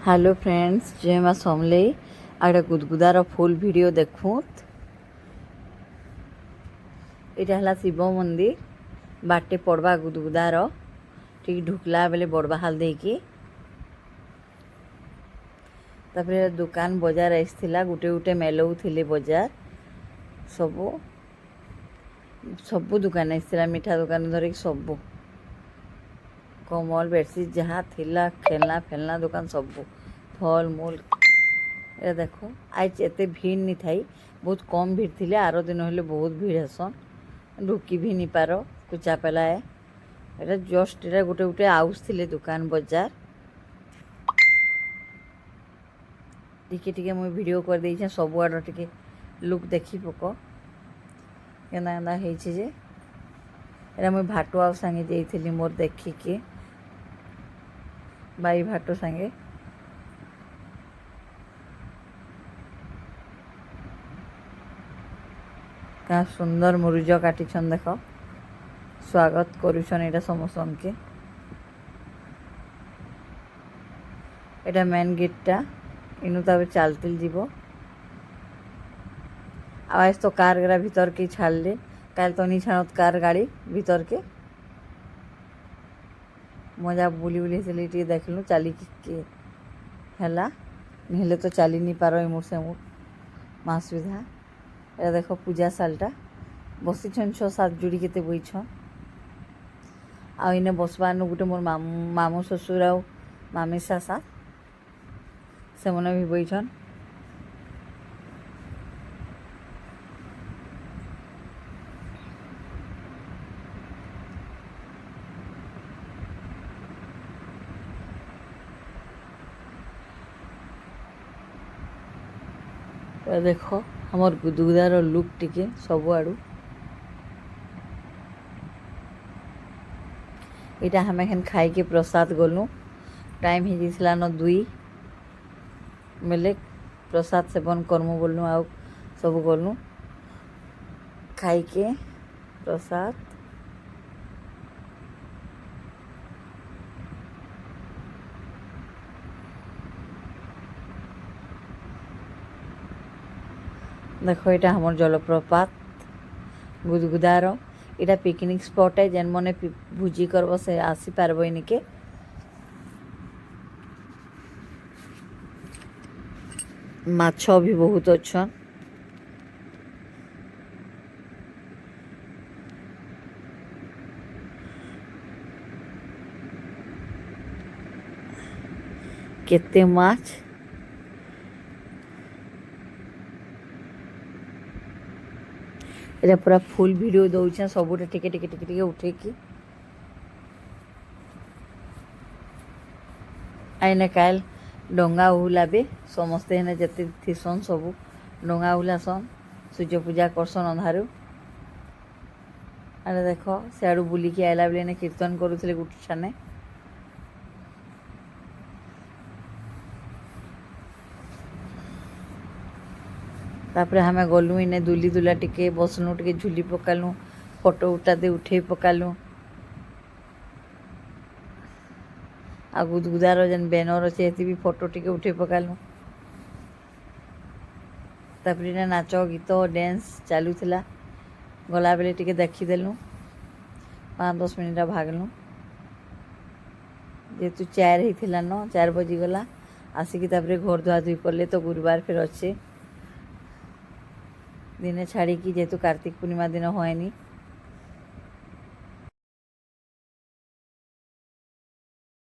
Hello friends, जय माँ समलेई। आगे गुदगुदार फुल वीडियो देखूँ। यहाँ है शिव मंदिर बाटे पड़वा गुदगुदार ठीक ढुकला बेले बड़बाहाल देकी तापर दुकान बजार आसला गुटे गुटे मेलौ थिले बजार सबू सबू दुकान आसला मिठा दुकान धरिक सबू कमल बेडसीट जहाँ थिला खेलना फेलना दुकान सबू फल मूल ये देखो आज एत भीड़ नहीं थाई बहुत कम भीड़ थिले आरो दिन हेले बहुत भीड़ हेसन ढुकी भी नहीं पार कुचा पेला है ये जस्ट ये गोटे गोटे आउस थिले दुकान बजार टिके टिके मुझे वीडियो कर देइछे सबुआड़ टिके लुक देखी पक केना केना होइछे जे एरा मुझे भाटुआ संगे जाइथिली मोर देखिके बाई भाटो संगे क्या सुंदर मुरुज काटिछन देख स्वागत करुछन एटा समस्तन के एटा मेन गेटटा इनु तब चलते जीव आज तो कार गरा भीतर के छाड़ले कल तो नहीं छाणत कार गाड़ी भीतर के मजा बुली बुली से देखलु चली के हैला नहीं तो चली नहीं पार मोर से मोर माँ सुविधा ये देख पूजा सालटा बसी छन 6-7 जुड़ी केते बईछन आ इने बसबार गोटे मोर मामू ससुर आ मामी सासा से मने भी बईछन देख हमर गुदगुदार लुक टिके सब आड़ू इटा हमें एखन खाई के प्रसाद गलु टाइम हो जाइला न 2 मेले प्रसाद सेवन करमु बोलनु आ सब गलु खाई के प्रसाद देखो ये हमर जलप्रपात गुदगुदार इटा पिकनिक स्पॉट है जेन मने भोजी करब से आसी पारब इनिके माछ भी बहुत अच्छा केते माछ ये पूरा फुल वीडियो दौचे सब टिके टिके टिके टिके उठेकी आईने काल डंगा उलाबे समस्ते हेने जते थिसन सब डंगा उलासन सूर्य पूजा करसन अंधारू अरे देख सियाड़ू बुलिकी आइला बेले कीर्तन करुले गोटे छाने तापर हमें गलु इने दुली दुला टिके बसलु टिके झुली पकालु फोटो उठा दे उठे पकालु आ गुदगुदार जेन बैनर अच्छे भी फोटो टिके उठे पकालु तापर इने नाच गीत डांस चालू थिला गला बेले टिके देखीदेलु 5-10 मिनिट भागलु जेतु 4 ही थिला न 4 बजी गला आसिकी तापर घर धुआ धुई कले तो गुरुवार फिर अच्छे दिने छाड़ी की जेतु कार्तिक पूर्णिमा दिन होएनी